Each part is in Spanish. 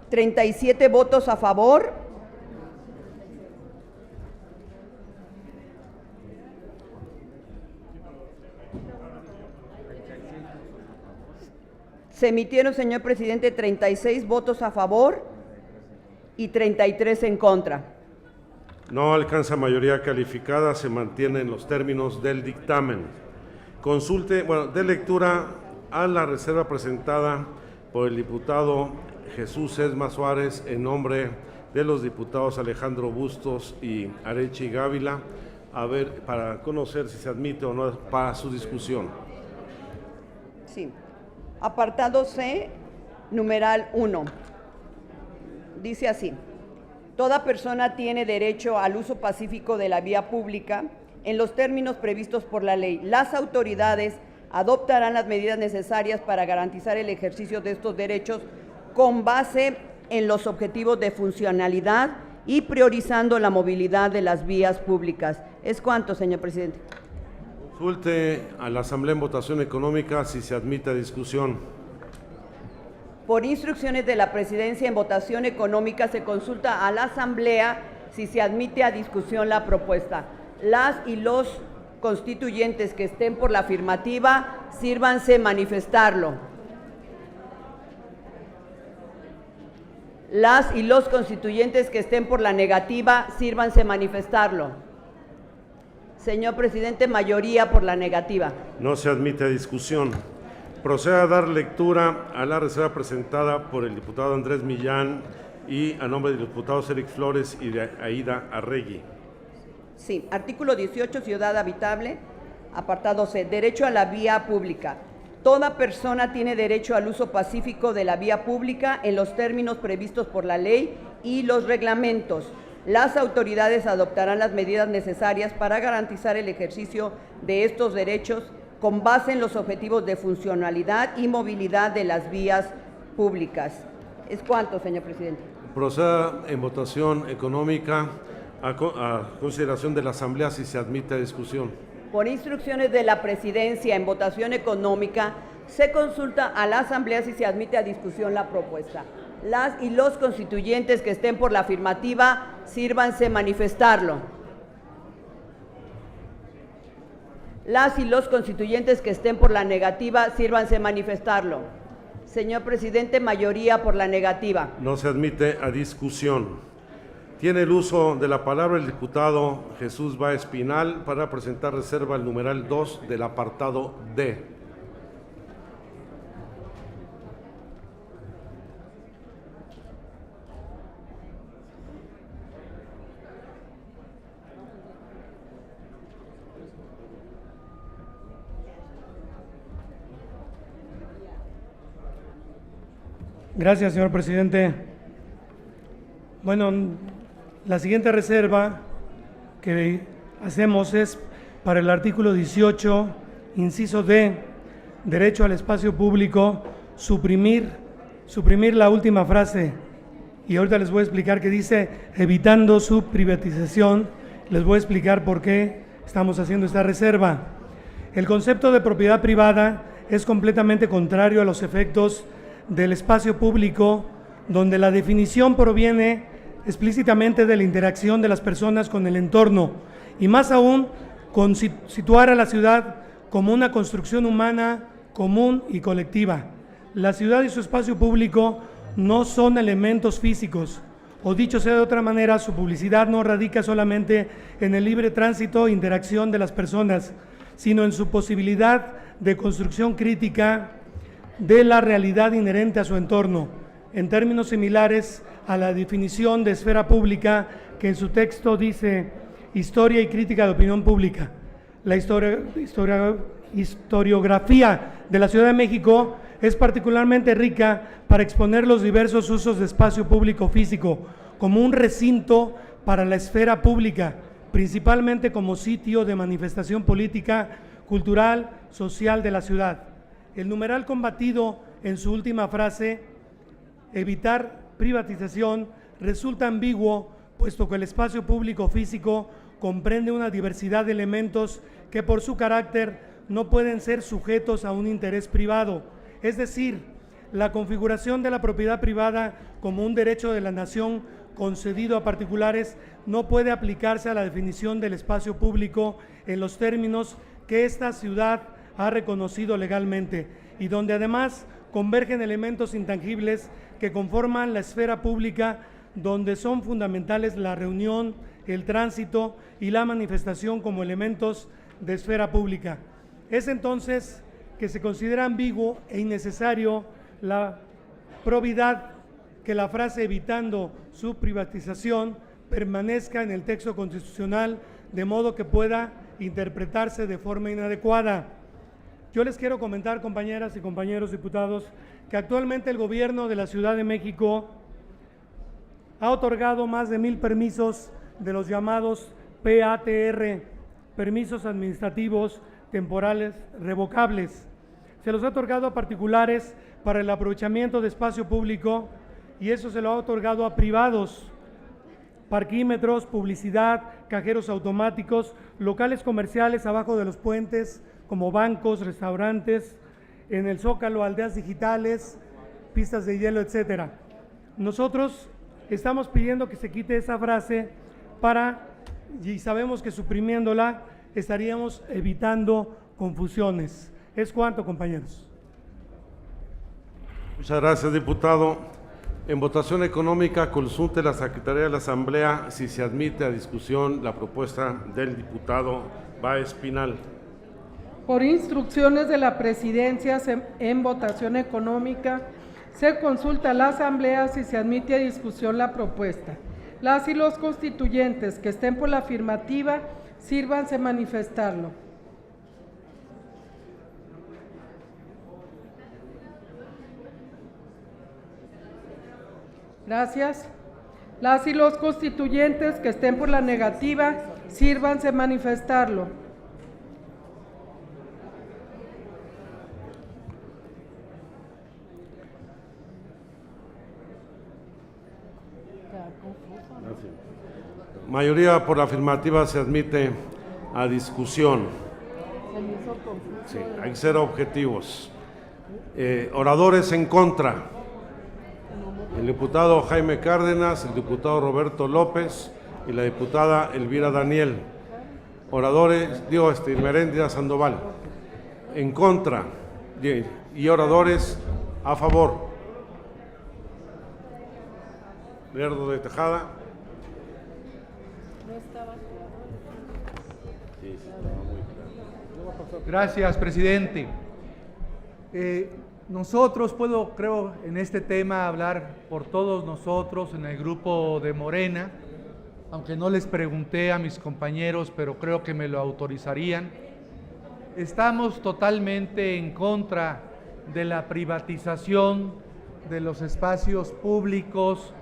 37 votos a favor. Se emitieron, señor presidente, 36 votos a favor y 33 en contra. No alcanza mayoría calificada, se mantienen los términos del dictamen. De lectura a la reserva presentada por el diputado Jesús Esma Suárez en nombre de los diputados Alejandro Bustos y Arechi Gávila, para conocer si se admite o no para su discusión. Sí. Apartado C, numeral 1. Dice así: toda persona tiene derecho al uso pacífico de la vía pública en los términos previstos por la ley. Las autoridades adoptarán las medidas necesarias para garantizar el ejercicio de estos derechos con base en los objetivos de funcionalidad y priorizando la movilidad de las vías públicas. ¿Es cuánto, señor presidente? Consulte a la Asamblea en votación económica si se admite a discusión. Por instrucciones de la Presidencia, en votación económica se consulta a la Asamblea si se admite a discusión la propuesta. Las y los constituyentes que estén por la afirmativa, sírvanse manifestarlo. Las y los constituyentes que estén por la negativa, sírvanse manifestarlo. Señor presidente, mayoría por la negativa. No se admite a discusión. Proceda a dar lectura a la reserva presentada por el diputado Andrés Millán y a nombre de los diputados Eric Flores y de Aida Arregui. Sí, artículo 18, ciudad habitable, apartado C, derecho a la vía pública. Toda persona tiene derecho al uso pacífico de la vía pública en los términos previstos por la ley y los reglamentos. Las autoridades adoptarán las medidas necesarias para garantizar el ejercicio de estos derechos con base en los objetivos de funcionalidad y movilidad de las vías públicas. ¿Es cuánto, señor presidente? Proceda en votación económica a consideración de la Asamblea si se admite a discusión. Por instrucciones de la Presidencia, en votación económica se consulta a la Asamblea si se admite a discusión la propuesta. Las y los constituyentes que estén por la afirmativa, sírvanse manifestarlo. Las y los constituyentes que estén por la negativa, sírvanse manifestarlo. Señor presidente, mayoría por la negativa. No se admite a discusión. Tiene el uso de la palabra el diputado Jesús Báez Pinal para presentar reserva al numeral 2 del apartado D. Gracias, señor presidente. Bueno, la siguiente reserva que hacemos es para el artículo 18, inciso D, derecho al espacio público, suprimir la última frase. Y ahorita les voy a explicar que dice evitando su privatización. Les voy a explicar por qué estamos haciendo esta reserva. El concepto de propiedad privada es completamente contrario a los efectos del espacio público, donde la definición proviene explícitamente de la interacción de las personas con el entorno y más aún con situar a la ciudad como una construcción humana común y colectiva. La ciudad y su espacio público no son elementos físicos, o dicho sea de otra manera, su publicidad no radica solamente en el libre tránsito e interacción de las personas, sino en su posibilidad de construcción crítica de la realidad inherente a su entorno, en términos similares a la definición de esfera pública que en su texto dice historia y crítica de opinión pública. La historiografía de la Ciudad de México es particularmente rica para exponer los diversos usos de espacio público físico como un recinto para la esfera pública, principalmente como sitio de manifestación política, cultural, social de la ciudad. El numeral combatido en su última frase, evitar privatización, resulta ambiguo, puesto que el espacio público físico comprende una diversidad de elementos que por su carácter no pueden ser sujetos a un interés privado. Es decir, la configuración de la propiedad privada como un derecho de la nación concedido a particulares no puede aplicarse a la definición del espacio público en los términos que esta ciudad ha reconocido legalmente y donde además convergen elementos intangibles que conforman la esfera pública, donde son fundamentales la reunión, el tránsito y la manifestación como elementos de esfera pública. Es entonces que se considera ambiguo e innecesario la probidad que la frase evitando su privatización permanezca en el texto constitucional, de modo que pueda interpretarse de forma inadecuada. Yo les quiero comentar, compañeras y compañeros diputados, que actualmente el gobierno de la Ciudad de México ha otorgado más de 1,000 permisos de los llamados PATR, permisos administrativos temporales revocables. Se los ha otorgado a particulares para el aprovechamiento de espacio público y eso se lo ha otorgado a privados, parquímetros, publicidad, cajeros automáticos, locales comerciales abajo de los puentes, como bancos, restaurantes, en el Zócalo, aldeas digitales, pistas de hielo, etcétera. Nosotros estamos pidiendo que se quite esa frase y sabemos que suprimiéndola estaríamos evitando confusiones. Es cuanto, compañeros. Muchas gracias, diputado. En votación económica, consulte la Secretaría de la Asamblea si se admite a discusión la propuesta del diputado Báez Pinal. Por instrucciones de la Presidencia, en votación económica, se consulta a la Asamblea si se admite a discusión la propuesta. Las y los constituyentes que estén por la afirmativa, sírvanse manifestarlo. Gracias. Las y los constituyentes que estén por la negativa, sírvanse manifestarlo. Mayoría por la afirmativa se admite a discusión. Sí, hay que ser objetivos. Oradores en contra. El diputado Jaime Cárdenas, el diputado Roberto López y la diputada Elvira Daniel. Oradores, Meréndez Sandoval. En contra. Y oradores a favor. Lerdo de Tejada. Gracias, presidente. Nosotros, creo, en este tema hablar por todos nosotros en el grupo de Morena, aunque no les pregunté a mis compañeros, pero creo que me lo autorizarían. Estamos totalmente en contra de la privatización de los espacios públicos,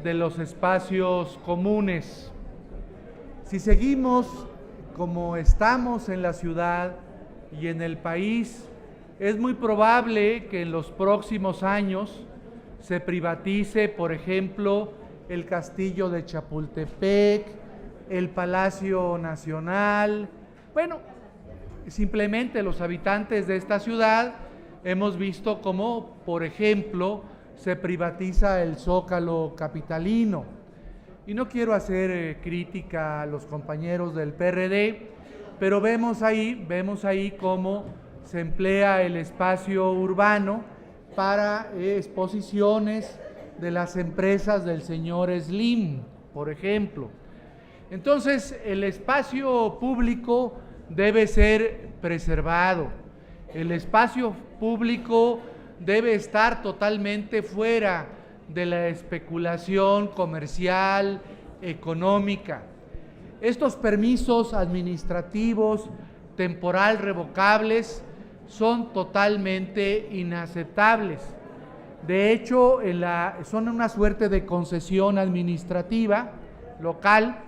de los espacios comunes. Si seguimos como estamos en la ciudad y en el país, es muy probable que en los próximos años se privatice, por ejemplo, el Castillo de Chapultepec, el Palacio Nacional. Bueno, simplemente los habitantes de esta ciudad hemos visto cómo, por ejemplo, se privatiza el Zócalo capitalino. Y no quiero hacer crítica a los compañeros del PRD, pero vemos ahí cómo se emplea el espacio urbano para exposiciones de las empresas del señor Slim, por ejemplo. Entonces, el espacio público debe ser preservado. El espacio público debe estar totalmente fuera de la especulación comercial, económica. Estos permisos administrativos temporal revocables son totalmente inaceptables. De hecho, son una suerte de concesión administrativa local,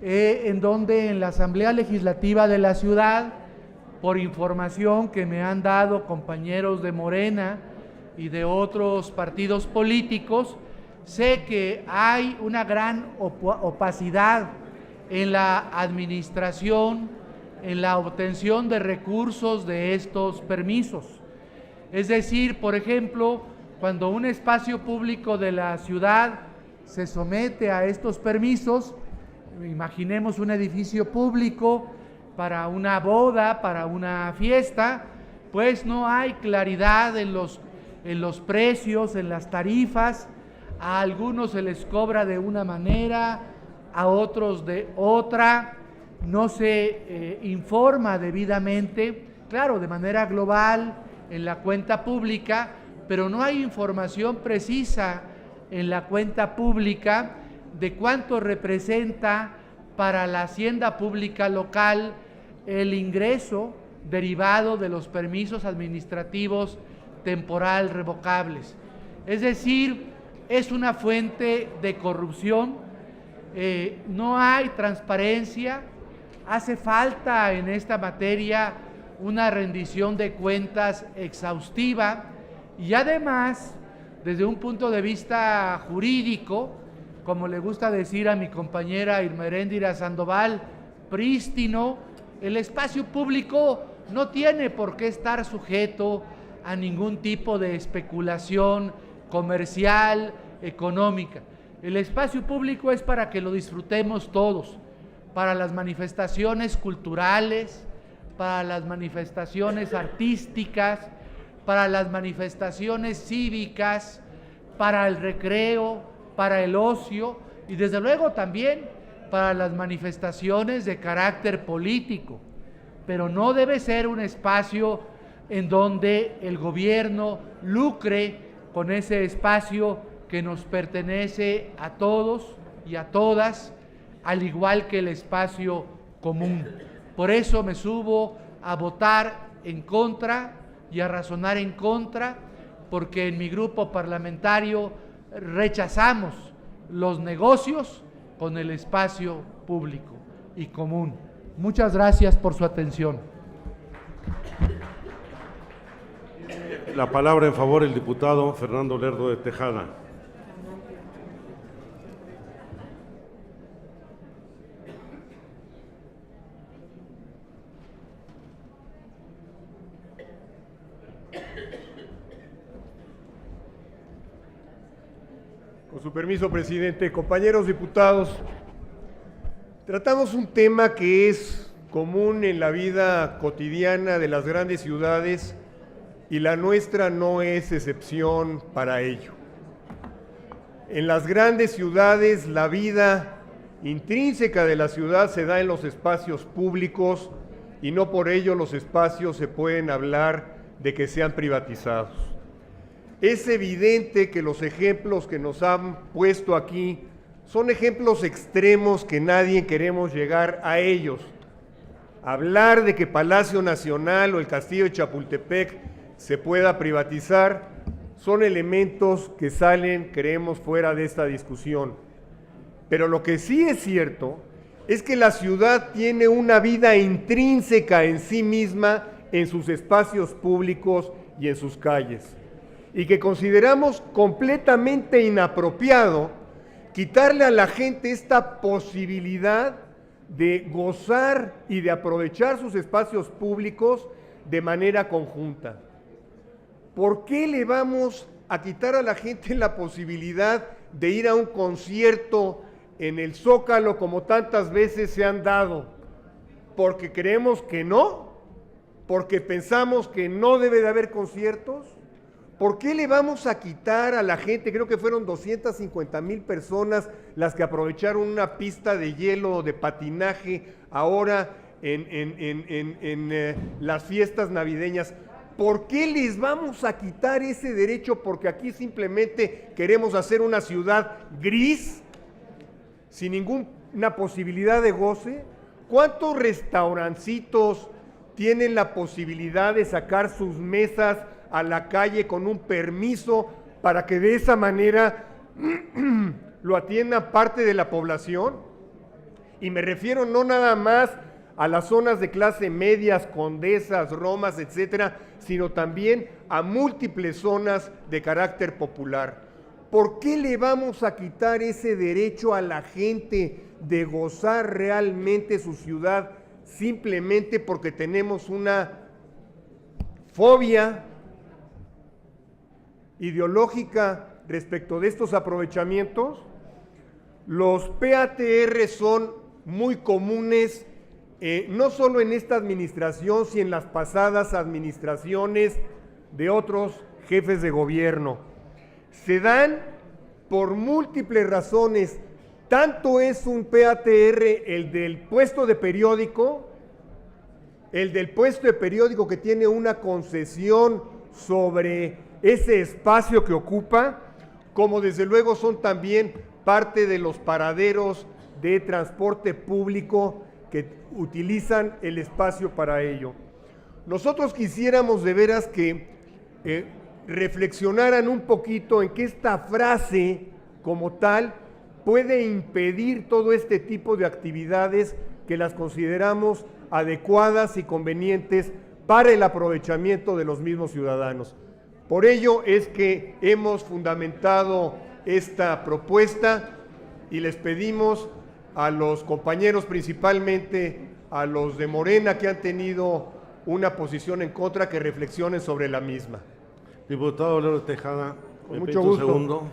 en donde en la Asamblea Legislativa de la ciudad, por información que me han dado compañeros de Morena y de otros partidos políticos, sé que hay una gran opacidad en la administración, en la obtención de recursos de estos permisos. Es decir, por ejemplo, cuando un espacio público de la ciudad se somete a estos permisos, imaginemos un edificio público para una boda, para una fiesta, pues no hay claridad en los precios, en las tarifas. A algunos se les cobra de una manera, a otros de otra, no se informa debidamente, claro, de manera global en la cuenta pública, pero no hay información precisa en la cuenta pública de cuánto representa para la hacienda pública local el ingreso derivado de los permisos administrativos temporal revocables. Es decir, es una fuente de corrupción, no hay transparencia, hace falta en esta materia una rendición de cuentas exhaustiva y además, desde un punto de vista jurídico, como le gusta decir a mi compañera Irma Heréndira Sandoval, prístino, el espacio público no tiene por qué estar sujeto a ningún tipo de especulación comercial, económica. El espacio público es para que lo disfrutemos todos, para las manifestaciones culturales, para las manifestaciones artísticas, para las manifestaciones cívicas, para el recreo, para el ocio y desde luego también para las manifestaciones de carácter político. Pero no debe ser un espacio en donde el gobierno lucre con ese espacio que nos pertenece a todos y a todas, al igual que el espacio común. Por eso me subo a votar en contra y a razonar en contra, porque en mi grupo parlamentario rechazamos los negocios con el espacio público y común. Muchas gracias por su atención. La palabra en favor el diputado Fernando Lerdo de Tejada. Con su permiso, presidente, compañeros diputados, tratamos un tema que es común en la vida cotidiana de las grandes ciudades y la nuestra no es excepción para ello. En las grandes ciudades la vida intrínseca de la ciudad se da en los espacios públicos y no por ello los espacios se pueden hablar de que sean privatizados. Es evidente que los ejemplos que nos han puesto aquí son ejemplos extremos que nadie queremos llegar a ellos. Hablar de que Palacio Nacional o el Castillo de Chapultepec se pueda privatizar son elementos que salen, creemos, fuera de esta discusión. Pero lo que sí es cierto es que la ciudad tiene una vida intrínseca en sí misma, en sus espacios públicos y en sus calles. Y que consideramos completamente inapropiado quitarle a la gente esta posibilidad de gozar y de aprovechar sus espacios públicos de manera conjunta. ¿Por qué le vamos a quitar a la gente la posibilidad de ir a un concierto en el Zócalo como tantas veces se han dado? ¿Porque creemos que no? ¿Porque pensamos que no debe de haber conciertos? ¿Por qué le vamos a quitar a la gente? Creo que fueron 250,000 personas las que aprovecharon una pista de hielo de patinaje ahora en las fiestas navideñas. ¿Por qué les vamos a quitar ese derecho? Porque aquí simplemente queremos hacer una ciudad gris, sin ninguna posibilidad de goce. ¿Cuántos restaurancitos tienen la posibilidad de sacar sus mesas a la calle con un permiso para que de esa manera lo atienda parte de la población? Y me refiero no nada más a las zonas de clase medias, Condesas, Romas, etcétera, sino también a múltiples zonas de carácter popular. ¿Por qué le vamos a quitar ese derecho a la gente de gozar realmente su ciudad simplemente porque tenemos una fobia ideológica respecto de estos aprovechamientos, los PATR son muy comunes, no solo en esta administración, sino en las pasadas administraciones de otros jefes de gobierno. Se dan por múltiples razones. Tanto es un PATR el del puesto de periódico, que tiene una concesión sobre ese espacio que ocupa, como desde luego son también parte de los paraderos de transporte público que utilizan el espacio para ello. Nosotros quisiéramos de veras que reflexionaran un poquito en que esta frase como tal puede impedir todo este tipo de actividades que las consideramos adecuadas y convenientes para el aprovechamiento de los mismos ciudadanos. Por ello es que hemos fundamentado esta propuesta y les pedimos a los compañeros, principalmente a los de Morena que han tenido una posición en contra, que reflexionen sobre la misma. Diputado Leo Tejada, con mucho gusto. Un segundo.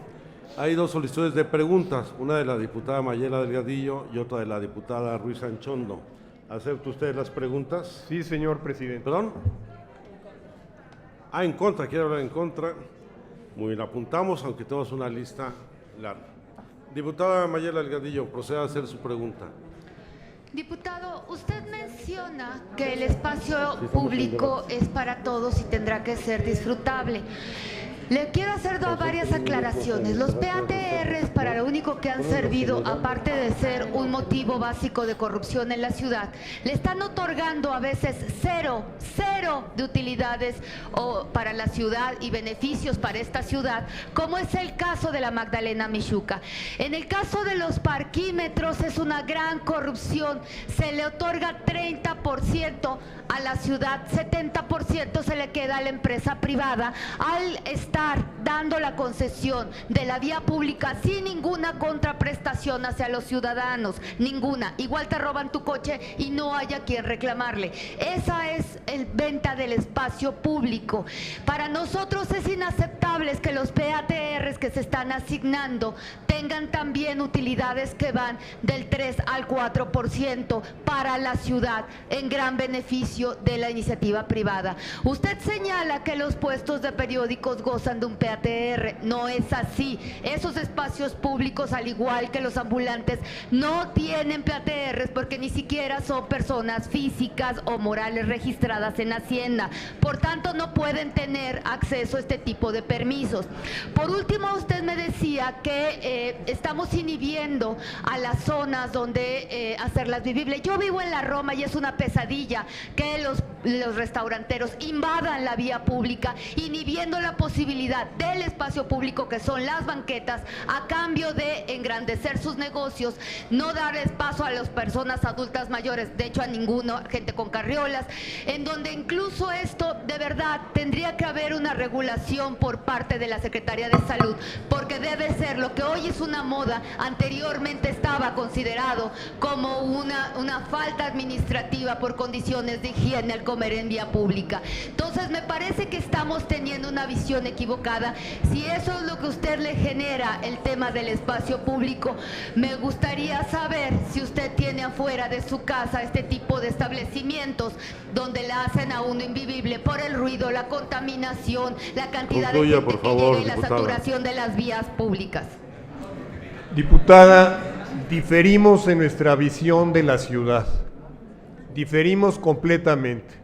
Hay dos solicitudes de preguntas, una de la diputada Mayela Delgadillo y otra de la diputada Ruiz Anchondo. ¿Acepta usted las preguntas? Sí, señor presidente. ¿Perdón? En contra, quiere hablar en contra. Muy bien, apuntamos, aunque tenemos una lista larga. Diputada Mayela Delgadillo, proceda a hacer su pregunta. Diputado, usted menciona que el espacio público es para todos y tendrá que ser disfrutable. Le quiero hacer varias aclaraciones. Los PATRs, para lo único que han servido, aparte de ser un motivo básico de corrupción en la ciudad, le están otorgando a veces cero de utilidades para la ciudad y beneficios para esta ciudad, como es el caso de la Magdalena Mixhuca. En el caso de los parquímetros es una gran corrupción. Se le otorga 30% a la ciudad, 70% se le queda a la empresa privada al estar dando la concesión de la vía pública sin ninguna contraprestación hacia los ciudadanos, ninguna. Igual te roban tu coche y no haya quien reclamarle. Esa es el venta del espacio público. Para nosotros es inaceptable que los PATRs que se están asignando tengan también utilidades que van del 3 al 4% para la ciudad, en gran beneficio de la iniciativa privada. Usted señala que los puestos de periódicos gozan de un PATR. No es así. Esos espacios públicos, al igual que los ambulantes, no tienen PATRs porque ni siquiera son personas físicas o morales registradas en Hacienda. Por tanto, no pueden tener acceso a este tipo de permisos. Por último, usted me decía que estamos inhibiendo a las zonas donde hacerlas vivibles. Yo vivo en la Roma y es una pesadilla que los restauranteros invadan la vía pública, inhibiendo la posibilidad del espacio público, que son las banquetas, a cambio de engrandecer sus negocios, no darles paso a las personas adultas mayores, de hecho a ninguno, gente con carriolas, en donde incluso esto de verdad tendría que haber una regulación por parte de la Secretaría de Salud, porque debe ser lo que hoy es una moda, anteriormente estaba considerado como una falta administrativa por condiciones de higiene al comer en vía pública. Entonces me parece que estamos teniendo una visión equivocada. Si eso es lo que a usted le genera el tema del espacio público, me gustaría saber si usted tiene afuera de su casa este tipo de establecimientos donde la hacen a uno invivible por el ruido, la contaminación, la cantidad de gente que llega y la saturación de las vías públicas. Diputada, diferimos en nuestra visión de la ciudad. Diferimos completamente.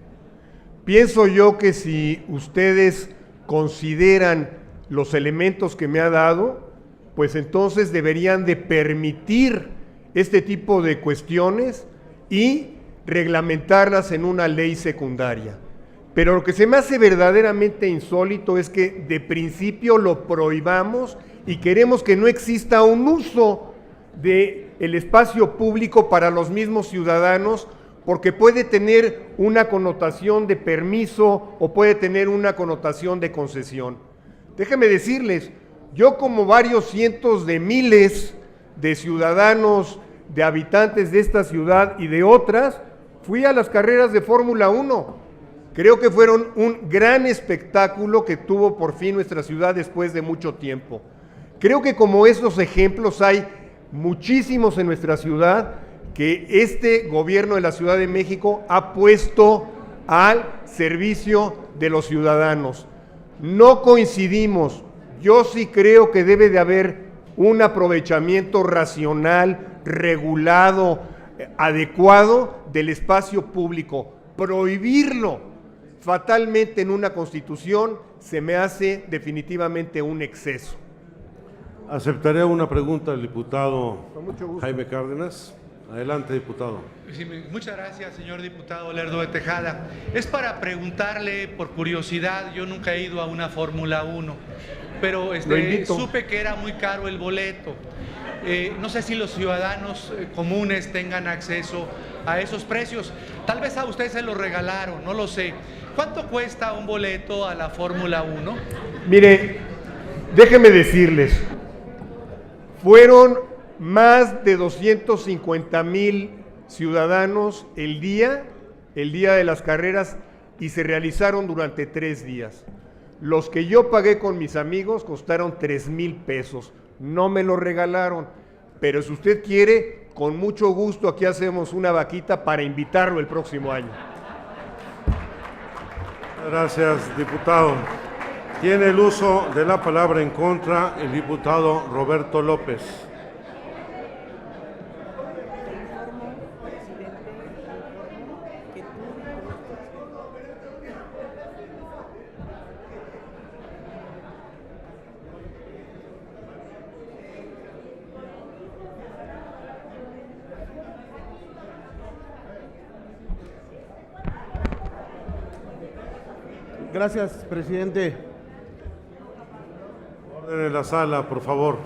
Pienso yo que si ustedes consideran los elementos que me ha dado, pues entonces deberían de permitir este tipo de cuestiones y reglamentarlas en una ley secundaria. Pero lo que se me hace verdaderamente insólito es que de principio lo prohibamos y queremos que no exista un uso del espacio público para los mismos ciudadanos, porque puede tener una connotación de permiso o puede tener una connotación de concesión. Déjenme decirles, yo como varios cientos de miles de ciudadanos, de habitantes de esta ciudad y de otras, fui a las carreras de Fórmula 1 Creo que fueron un gran espectáculo que tuvo por fin nuestra ciudad después de mucho tiempo. Creo que como estos ejemplos hay muchísimos en nuestra ciudad que este gobierno de la Ciudad de México ha puesto al servicio de los ciudadanos. No coincidimos. Yo sí creo que debe de haber un aprovechamiento racional, regulado, adecuado del espacio público. Prohibirlo fatalmente en una constitución se me hace definitivamente un exceso. Aceptaré una pregunta del diputado Con mucho gusto. Jaime Cárdenas. Adelante, diputado. Sí, muchas gracias, señor diputado Lerdo de Tejada. Es para preguntarle, por curiosidad, yo nunca he ido a una Fórmula 1, pero supe que era muy caro el boleto. No sé si los ciudadanos comunes tengan acceso a esos precios. Tal vez a usted se lo regalaron, no lo sé. ¿Cuánto cuesta un boleto a la Fórmula 1? Mire, déjeme decirles, fueron más de 250,000 ciudadanos el día de las carreras, y se realizaron durante 3 días. Los que yo pagué con mis amigos costaron 3,000 pesos. No me lo regalaron, pero si usted quiere, con mucho gusto aquí hacemos una vaquita para invitarlo el próximo año. Gracias, diputado. Tiene el uso de la palabra en contra el diputado Roberto López. Gracias, presidente. Orden en la sala, por favor.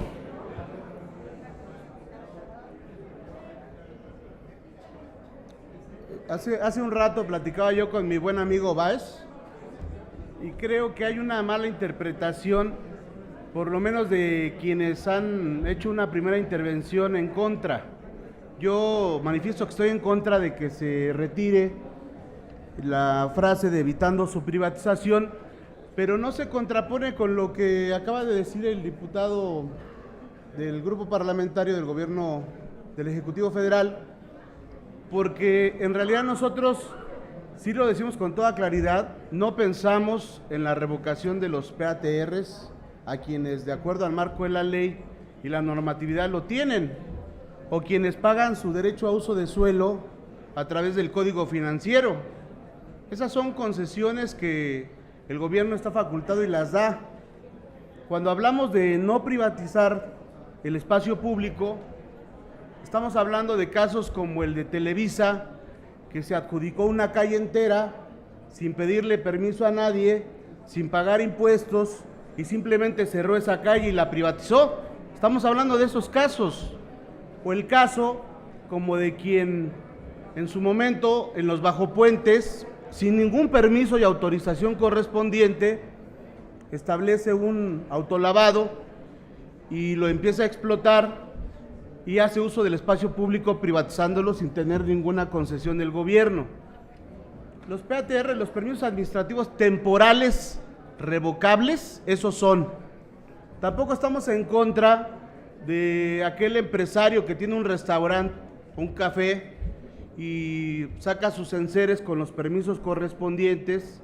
Hace un rato platicaba yo con mi buen amigo Báez y creo que hay una mala interpretación, por lo menos de quienes han hecho una primera intervención en contra. Yo manifiesto que estoy en contra de que se retire la frase de evitando su privatización, pero no se contrapone con lo que acaba de decir el diputado del grupo parlamentario del gobierno del Ejecutivo Federal, porque en realidad nosotros, sí lo decimos con toda claridad, no pensamos en la revocación de los PATRs a quienes de acuerdo al marco de la ley y la normatividad lo tienen, o quienes pagan su derecho a uso de suelo a través del Código Financiero. Esas son concesiones que el gobierno está facultado y las da. Cuando hablamos de no privatizar el espacio público, estamos hablando de casos como el de Televisa, que se adjudicó una calle entera sin pedirle permiso a nadie, sin pagar impuestos y simplemente cerró esa calle y la privatizó. Estamos hablando de esos casos. O el caso como de quien en su momento en los bajopuentes, sin ningún permiso y autorización correspondiente, establece un autolavado y lo empieza a explotar y hace uso del espacio público privatizándolo sin tener ninguna concesión del gobierno. Los PATR, los permisos administrativos temporales revocables, esos son. Tampoco estamos en contra de aquel empresario que tiene un restaurante, un café, y saca sus enseres con los permisos correspondientes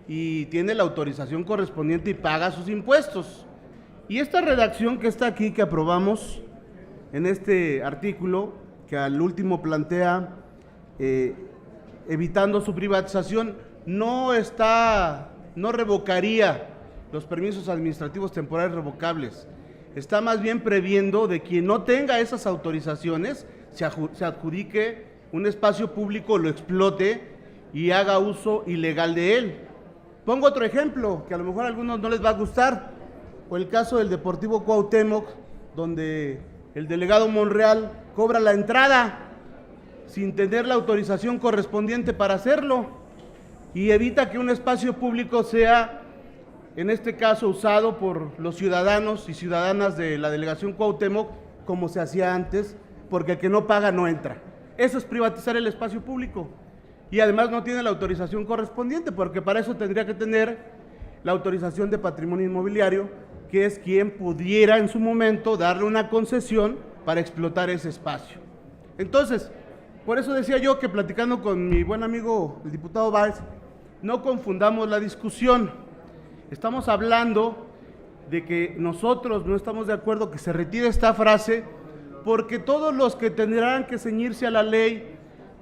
y tiene la autorización correspondiente y paga sus impuestos. Y esta redacción que está aquí, que aprobamos en este artículo, que al último plantea evitando su privatización, no revocaría los permisos administrativos temporales revocables. Está más bien previendo de quien no tenga esas autorizaciones se adjudique un espacio público, lo explote y haga uso ilegal de él. Pongo otro ejemplo que a lo mejor a algunos no les va a gustar, o el caso del Deportivo Cuauhtémoc, donde el delegado Monreal cobra la entrada sin tener la autorización correspondiente para hacerlo y evita que un espacio público sea, en este caso, usado por los ciudadanos y ciudadanas de la delegación Cuauhtémoc como se hacía antes, porque el que no paga no entra. Eso es privatizar el espacio público. y además no tiene la autorización correspondiente, porque para eso tendría que tener la autorización de patrimonio inmobiliario, que es quien pudiera en su momento darle una concesión para explotar ese espacio. Entonces, por eso decía yo que platicando con mi buen amigo el diputado Báez, no confundamos la discusión. Estamos hablando de que nosotros no estamos de acuerdo que se retire esta frase, porque todos los que tendrán que ceñirse a la ley,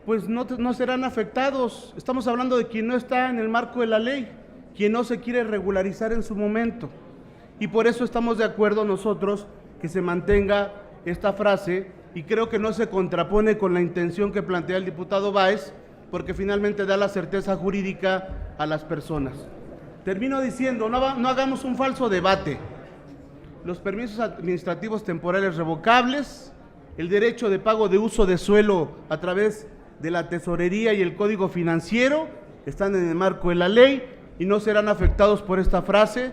pues no serán afectados. Estamos hablando de quien no está en el marco de la ley, quien no se quiere regularizar en su momento. Y por eso estamos de acuerdo nosotros que se mantenga esta frase, y creo que no se contrapone con la intención que plantea el diputado Báez, porque finalmente da la certeza jurídica a las personas. Termino diciendo, no hagamos un falso debate. Los permisos administrativos temporales revocables, el derecho de pago de uso de suelo a través de la tesorería y el código financiero están en el marco de la ley y no serán afectados por esta frase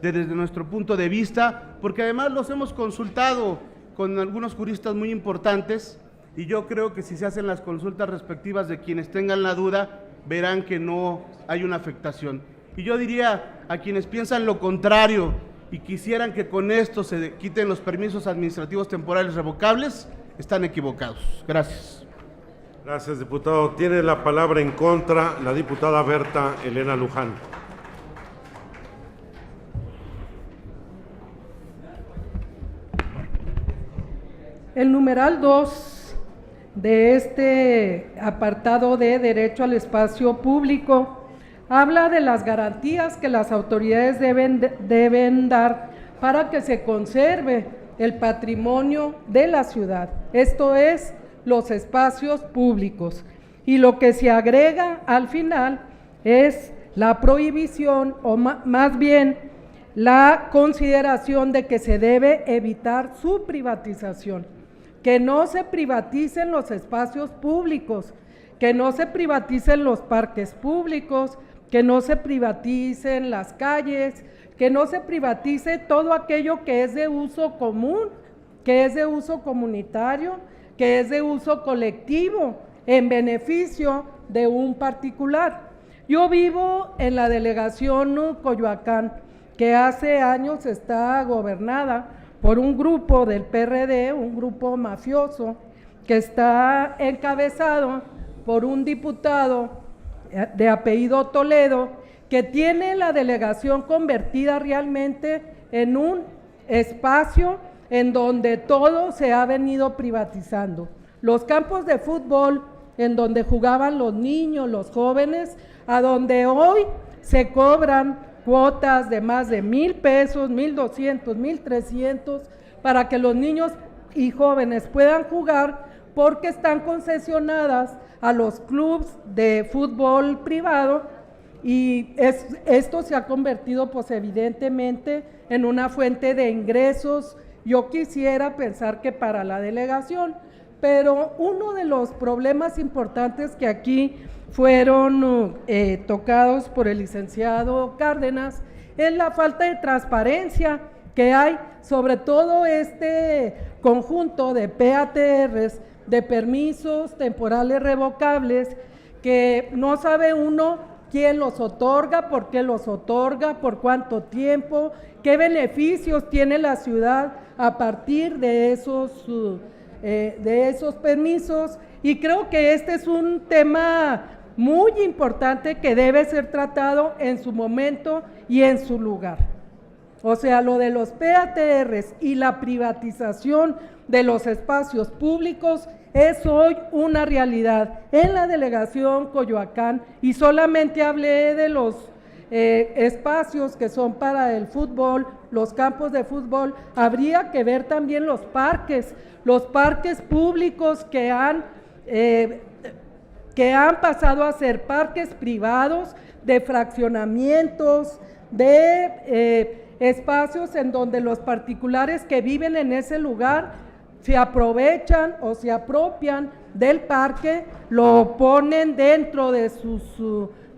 desde nuestro punto de vista, porque además los hemos consultado con algunos juristas muy importantes, y yo creo que si se hacen las consultas respectivas de quienes tengan la duda, verán que no hay una afectación. Y yo diría a quienes piensan lo contrario y quisieran que con esto se quiten los permisos administrativos temporales revocables, están equivocados. Gracias. Gracias, diputado. Tiene la palabra en contra la diputada Berta Elena Luján. El numeral 2 de este apartado de derecho al espacio público habla de las garantías que las autoridades deben dar para que se conserve el patrimonio de la ciudad, esto es, los espacios públicos. Y lo que se agrega al final es la prohibición, o más bien la consideración de que se debe evitar su privatización, que no se privaticen los espacios públicos, que no se privaticen los parques públicos, que no se privaticen las calles, que no se privatice todo aquello que es de uso común, que es de uso comunitario, que es de uso colectivo, en beneficio de un particular. Yo vivo en la delegación Coyoacán, que hace años está gobernada por un grupo del PRD, un grupo mafioso, que está encabezado por un diputado de apellido Toledo, que tiene la delegación convertida realmente en un espacio en donde todo se ha venido privatizando. Los campos de fútbol en donde jugaban los niños, los jóvenes, a donde hoy se cobran cuotas de más de 1,000 pesos, 1,200, 1,300, para que los niños y jóvenes puedan jugar, porque están concesionadas a los clubes de fútbol privado, y esto se ha convertido pues evidentemente en una fuente de ingresos. Yo quisiera pensar que para la delegación, pero uno de los problemas importantes que aquí fueron tocados por el licenciado Cárdenas es la falta de transparencia que hay sobre todo este conjunto de PATRs, de permisos temporales revocables, que no sabe uno quién los otorga, por qué los otorga, por cuánto tiempo, qué beneficios tiene la ciudad a partir de esos permisos. Y creo que este es un tema muy importante que debe ser tratado en su momento y en su lugar. O sea, lo de los PATRs y la privatización de los espacios públicos es hoy una realidad en la delegación Coyoacán, y solamente hablé de los espacios que son para el fútbol, los campos de fútbol. Habría que ver también los parques públicos que han pasado a ser parques privados, de fraccionamientos, de espacios en donde los particulares que viven en ese lugar se aprovechan o se apropian del parque, lo ponen dentro de sus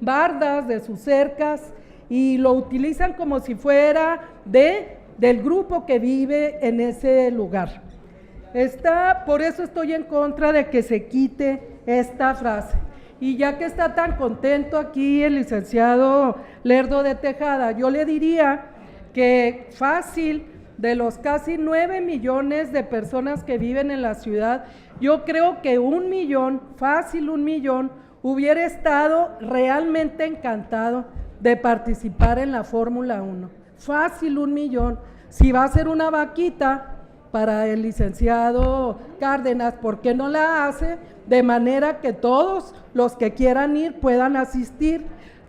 bardas, de sus cercas, y lo utilizan como si fuera del grupo que vive en ese lugar. Por eso estoy en contra de que se quite esta frase. Y ya que está tan contento aquí el licenciado Lerdo de Tejada, yo le diría que fácil, de los casi 9 millones de personas que viven en la ciudad, yo creo que 1 millón, fácil 1 millón, hubiera estado realmente encantado de participar en la Fórmula 1. Fácil 1 millón. Si va a ser una vaquita para el licenciado Cárdenas, ¿por qué no la hace? De manera que todos los que quieran ir puedan asistir.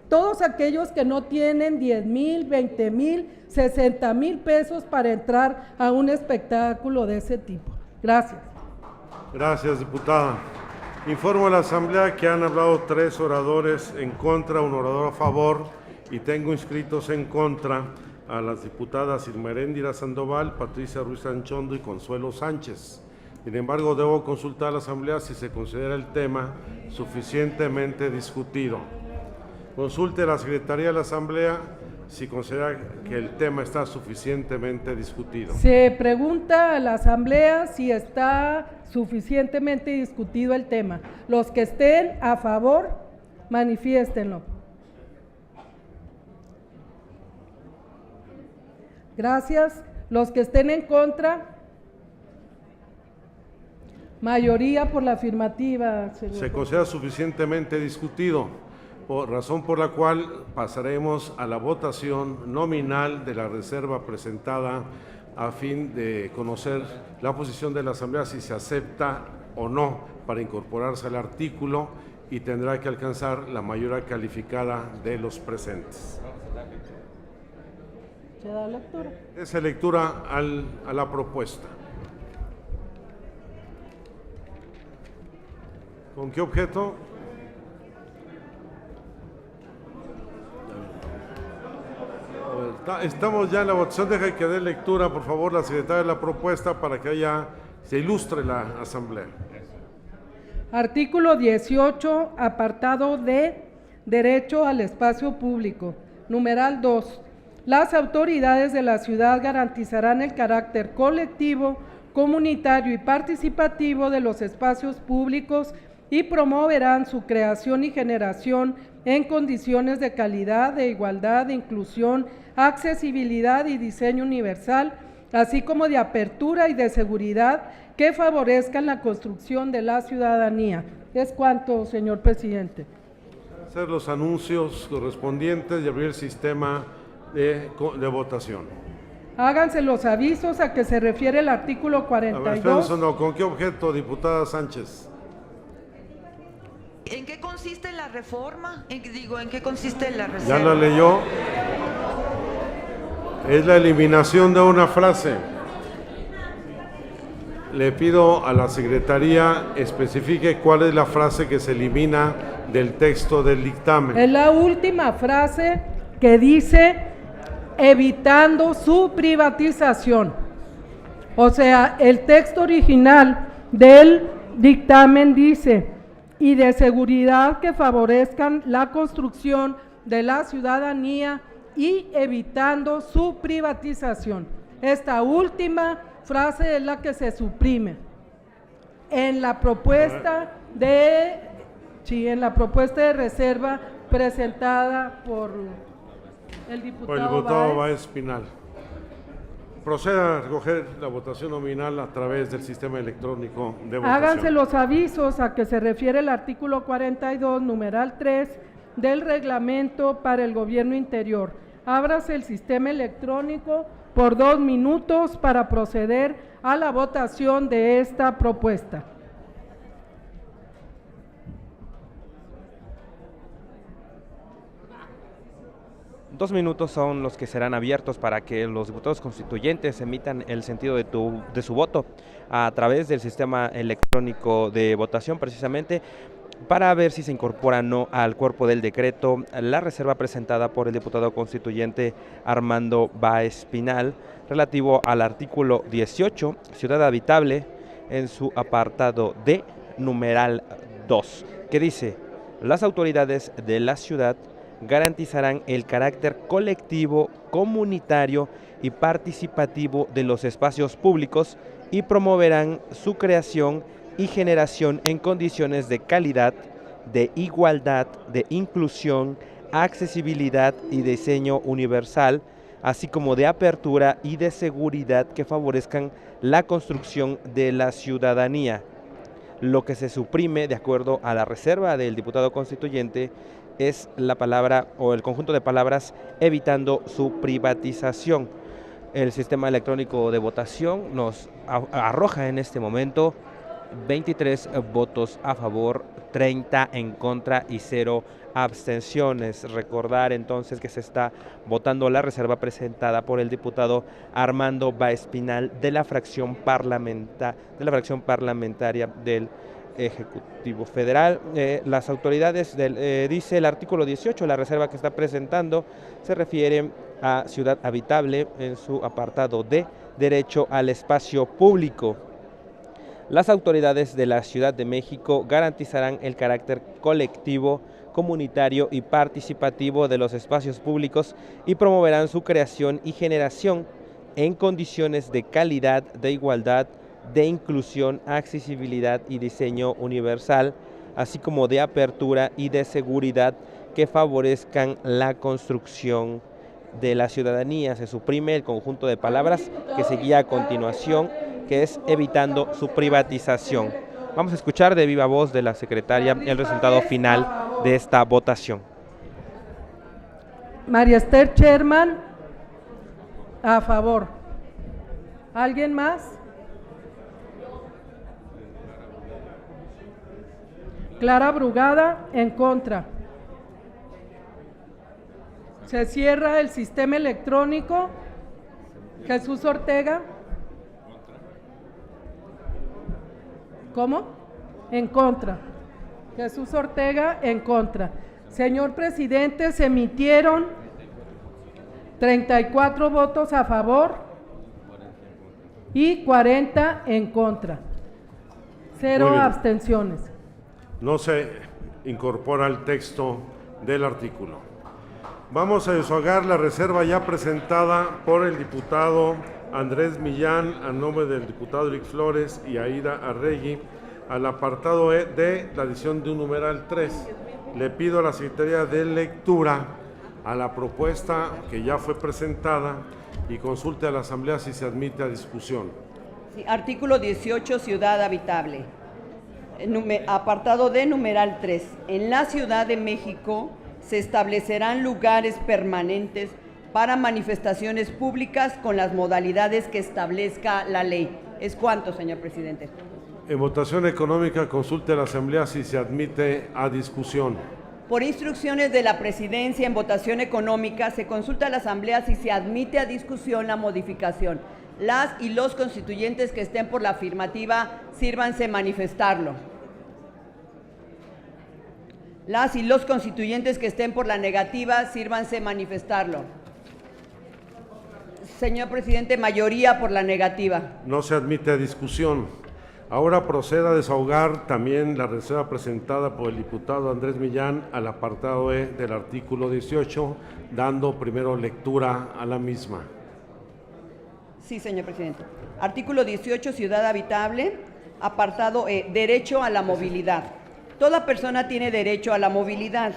Todos aquellos que no tienen 10,000, 20,000, 60,000 pesos para entrar a un espectáculo de ese tipo. Gracias. Gracias, diputada. Informo a la Asamblea que han hablado 3 oradores en contra, 1 orador a favor, y tengo inscritos en contra a las diputadas Irma Heréndira Sandoval, Patricia Ruiz Anchondo y Consuelo Sánchez. Sin embargo, debo consultar a la Asamblea si se considera el tema suficientemente discutido. Consulte a la Secretaría de la Asamblea si considera que el tema está suficientemente discutido. Se pregunta a la Asamblea si está suficientemente discutido el tema. Los que estén a favor, manifiéstenlo. Gracias. Los que estén en contra, mayoría por la afirmativa, señor. Se considera suficientemente discutido, razón por la cual pasaremos a la votación nominal de la reserva presentada a fin de conocer la posición de la Asamblea si se acepta o no para incorporarse al artículo, y tendrá que alcanzar la mayoría calificada de los presentes. ¿Se da lectura? Esa lectura a la propuesta. ¿Con qué objeto? Estamos ya en la votación. Deja que dé lectura, por favor, la secretaria de la propuesta para que se ilustre la Asamblea. Artículo 18, apartado D, derecho al espacio público. Numeral 2. Las autoridades de la ciudad garantizarán el carácter colectivo, comunitario y participativo de los espacios públicos y promoverán su creación y generación en condiciones de calidad, de igualdad, de inclusión, accesibilidad y diseño universal, así como de apertura y de seguridad que favorezcan la construcción de la ciudadanía. Es cuanto, señor presidente. Hacer los anuncios correspondientes y abrir el sistema de votación. Háganse los avisos a que se refiere el artículo 42. ¿Con qué objeto, diputada Sánchez? ¿En qué consiste la reforma? ¿En qué consiste la reserva? ¿Ya la leyó? Es la eliminación de una frase. Le pido a la Secretaría especifique cuál es la frase que se elimina del texto del dictamen. Es la última frase que dice evitando su privatización. O sea, el texto original del dictamen dice y de seguridad que favorezcan la construcción de la ciudadanía y evitando su privatización. Esta última frase es la que se suprime en la propuesta de reserva presentada por el diputado Báez Pinal. Proceda a recoger la votación nominal a través del sistema electrónico de votación. Háganse los avisos a que se refiere el artículo 42, numeral 3 del reglamento para el gobierno interior. Ábrase el sistema electrónico por 2 minutos para proceder a la votación de esta propuesta. Dos minutos son los que serán abiertos para que los diputados constituyentes emitan el sentido de su voto a través del sistema electrónico de votación, precisamente para ver si se incorpora o no al cuerpo del decreto la reserva presentada por el diputado constituyente Armando Báez Pinal relativo al artículo 18, Ciudad Habitable, en su apartado D, numeral 2, que dice: las autoridades de la ciudad garantizarán el carácter colectivo, comunitario y participativo de los espacios públicos y promoverán su creación y generación en condiciones de calidad, de igualdad, de inclusión, accesibilidad y diseño universal, así como de apertura y de seguridad que favorezcan la construcción de la ciudadanía. Lo que se suprime, de acuerdo a la reserva del diputado constituyente, es la palabra o el conjunto de palabras evitando su privatización. El sistema electrónico de votación nos arroja en este momento 23 votos a favor, 30 en contra y 0 abstenciones. Recordar entonces que se está votando la reserva presentada por el diputado Armando Báez Pinal de la fracción parlamentaria del Ejecutivo Federal. Las autoridades, dice el artículo 18, la reserva que está presentando se refiere a ciudad habitable en su apartado de derecho al espacio público. Las autoridades de la Ciudad de México garantizarán el carácter colectivo, comunitario y participativo de los espacios públicos y promoverán su creación y generación en condiciones de calidad, de igualdad, de inclusión, accesibilidad y diseño universal, así como de apertura y de seguridad que favorezcan la construcción de la ciudadanía. Se suprime el conjunto de palabras que seguía a continuación, que es evitando su privatización. Vamos a escuchar de viva voz de la secretaria el resultado final de esta votación. María Esther Sherman, a favor. ¿Alguien más? Clara Brugada, en contra. Se cierra el sistema electrónico. Jesús Ortega. ¿Cómo? En contra. Jesús Ortega, en contra. Señor presidente, se emitieron 34 votos a favor y 40 en contra. 0 abstenciones. No se incorpora al texto del artículo. Vamos a desahogar la reserva ya presentada por el diputado Andrés Millán a nombre del diputado Eric Flores y Aida Arregui al apartado E de la adición de un numeral 3. Le pido a la Secretaría de Lectura a la propuesta que ya fue presentada y consulte a la Asamblea si se admite a discusión. Sí, artículo 18, ciudad habitable. Apartado D, numeral 3. En la Ciudad de México se establecerán lugares permanentes para manifestaciones públicas con las modalidades que establezca la ley. ¿Es cuánto, señor presidente? En votación económica, consulte a la Asamblea si se admite a discusión. Por instrucciones de la Presidencia, en votación económica, se consulta a la Asamblea si se admite a discusión la modificación. Las y los constituyentes que estén por la afirmativa, sírvanse manifestarlo. Las y los constituyentes que estén por la negativa, sírvanse manifestarlo. Señor presidente, mayoría por la negativa. No se admite a discusión. Ahora proceda a desahogar también la reserva presentada por el diputado Andrés Millán al apartado E del artículo 18, dando primero lectura a la misma. Sí, señor presidente. Artículo 18, ciudad habitable, apartado E, derecho a la movilidad. Toda persona tiene derecho a la movilidad,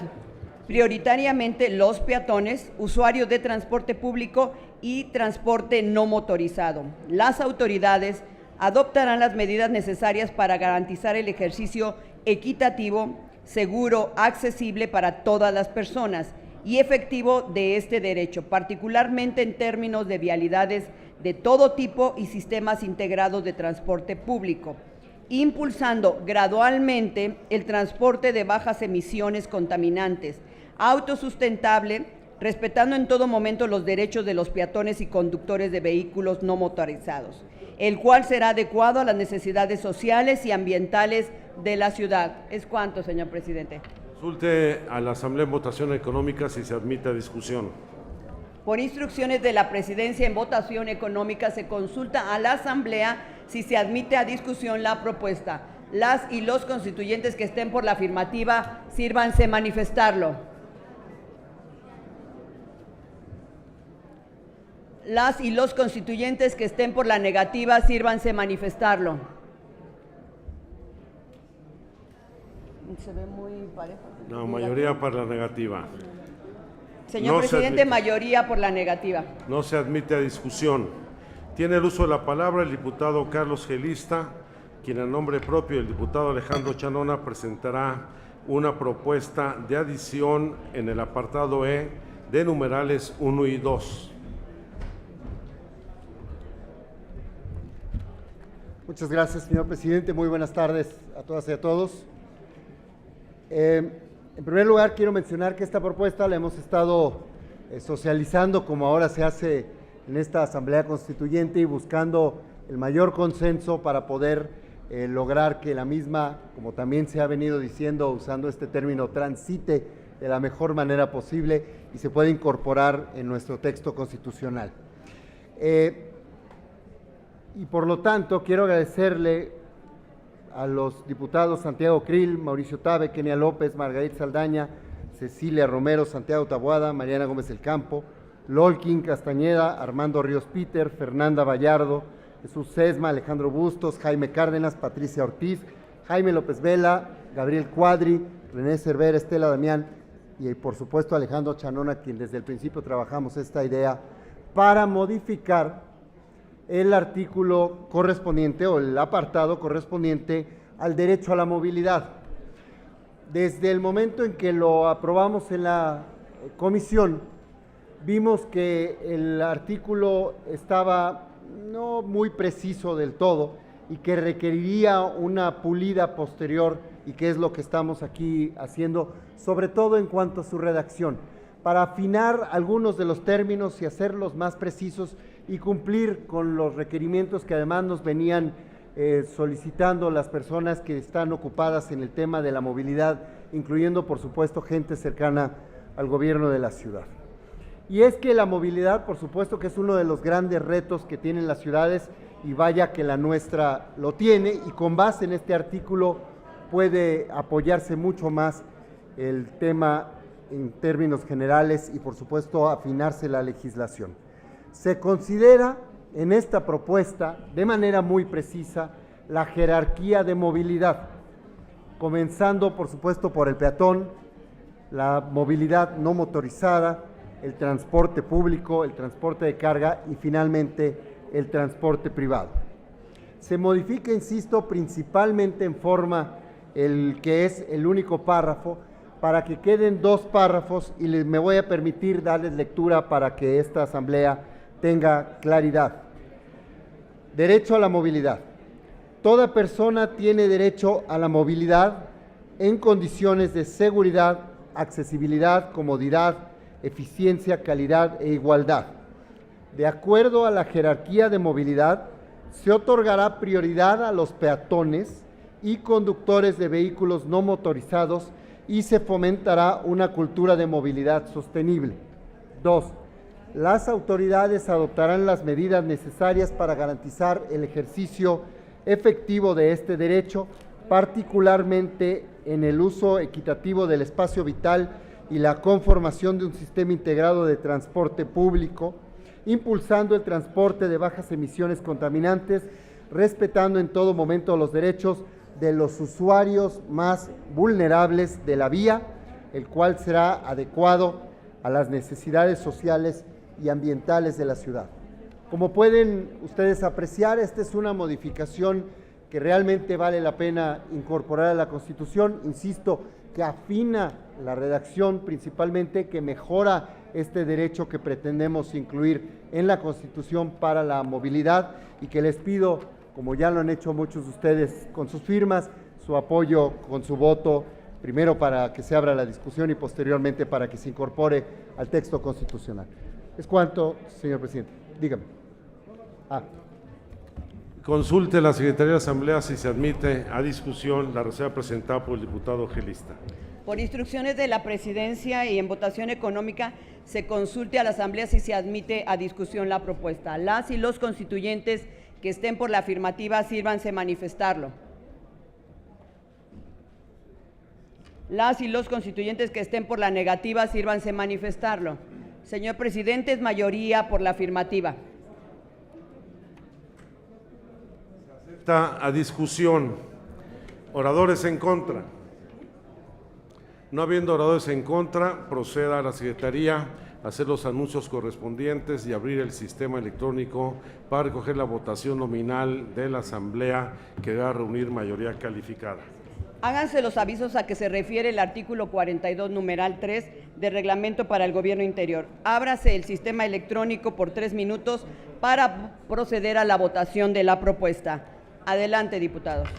prioritariamente los peatones, usuarios de transporte público y transporte no motorizado. Las autoridades adoptarán las medidas necesarias para garantizar el ejercicio equitativo, seguro, accesible para todas las personas y efectivo de este derecho, particularmente en términos de vialidades de todo tipo y sistemas integrados de transporte público, impulsando gradualmente el transporte de bajas emisiones contaminantes, autosustentable, respetando en todo momento los derechos de los peatones y conductores de vehículos no motorizados, el cual será adecuado a las necesidades sociales y ambientales de la ciudad. ¿Es cuánto, señor presidente? Consulte a la Asamblea en votación económica si se admite a discusión. Por instrucciones de la Presidencia, en votación económica se consulta a la Asamblea si se admite a discusión la propuesta. Las y los constituyentes que estén por la afirmativa, sírvanse manifestarlo. Las y los constituyentes que estén por la negativa, sírvanse manifestarlo. Se ve muy parejo. No, mayoría para la negativa. Señor No se presidente, admite. mayoría por la negativa. No se admite a discusión. Tiene el uso de la palabra el diputado Carlos Gelista, quien en nombre propio del diputado Alejandro Chanona presentará una propuesta de adición en el apartado E de numerales 1 y 2. Muchas gracias, señor presidente. Muy buenas tardes a todas y a todos. En primer lugar, quiero mencionar que esta propuesta la hemos estado socializando como ahora se hace en esta Asamblea Constituyente y buscando el mayor consenso para poder lograr que la misma, como también se ha venido diciendo, usando este término, transite de la mejor manera posible y se pueda incorporar en nuestro texto constitucional. Y por lo tanto, quiero agradecerle a los diputados Santiago Krill, Mauricio Tabe, Kenia López, Margarita Saldaña, Cecilia Romero, Santiago Taboada, Mariana Gómez del Campo, Lolkin Castañeda, Armando Ríos Peter, Fernanda Vallardo, Jesús Sesma, Alejandro Bustos, Jaime Cárdenas, Patricia Ortiz, Jaime López Vela, Gabriel Cuadri, René Cervera, Estela Damián y por supuesto Alejandro Chanona, quien desde el principio trabajamos esta idea para modificar el artículo correspondiente o el apartado correspondiente al derecho a la movilidad. Desde el momento en que lo aprobamos en la comisión, vimos que el artículo estaba no muy preciso del todo y que requeriría una pulida posterior y que es lo que estamos aquí haciendo, sobre todo en cuanto a su redacción, para afinar algunos de los términos y hacerlos más precisos y cumplir con los requerimientos que además nos venían solicitando las personas que están ocupadas en el tema de la movilidad, incluyendo por supuesto gente cercana al gobierno de la ciudad. Y es que la movilidad, por supuesto que es uno de los grandes retos que tienen las ciudades y vaya que la nuestra lo tiene y con base en este artículo puede apoyarse mucho más el tema en términos generales y por supuesto afinarse la legislación. Se considera en esta propuesta de manera muy precisa la jerarquía de movilidad, comenzando por supuesto por el peatón, la movilidad no motorizada, el transporte público, el transporte de carga y finalmente el transporte privado. Se modifica, insisto, principalmente en forma el que es el único párrafo para que queden dos párrafos y me voy a permitir darles lectura para que esta asamblea tenga claridad. Derecho a la movilidad. Toda persona tiene derecho a la movilidad en condiciones de seguridad, accesibilidad, comodidad, eficiencia, calidad e igualdad. De acuerdo a la jerarquía de movilidad, se otorgará prioridad a los peatones y conductores de vehículos no motorizados y se fomentará una cultura de movilidad sostenible. 2. Las autoridades adoptarán las medidas necesarias para garantizar el ejercicio efectivo de este derecho, particularmente en el uso equitativo del espacio vital y la conformación de un sistema integrado de transporte público, impulsando el transporte de bajas emisiones contaminantes, respetando en todo momento los derechos de los usuarios más vulnerables de la vía, el cual será adecuado a las necesidades sociales y ambientales de la ciudad. Como pueden ustedes apreciar, esta es una modificación que realmente vale la pena incorporar a la Constitución, insisto, que afina la redacción principalmente, que mejora este derecho que pretendemos incluir en la Constitución para la movilidad y que les pido, como ya lo han hecho muchos de ustedes con sus firmas, su apoyo con su voto, primero para que se abra la discusión y posteriormente para que se incorpore al texto constitucional. Es cuanto, señor presidente. Dígame. Consulte la Secretaría de Asamblea si se admite a discusión la reserva presentada por el diputado Gelista. Por instrucciones de la Presidencia y en votación económica, se consulte a la Asamblea si se admite a discusión la propuesta. Las y los constituyentes que estén por la afirmativa, sírvanse manifestarlo. Las y los constituyentes que estén por la negativa, sírvanse manifestarlo. Señor presidente, es mayoría por la afirmativa. Se acepta a discusión. Oradores en contra. No habiendo oradores en contra, proceda a la Secretaría a hacer los anuncios correspondientes y abrir el sistema electrónico para recoger la votación nominal de la Asamblea que va a reunir mayoría calificada. Háganse los avisos a que se refiere el artículo 42, numeral 3 del Reglamento para el Gobierno Interior. Ábrase el sistema electrónico por 3 minutos para proceder a la votación de la propuesta. Adelante, diputados.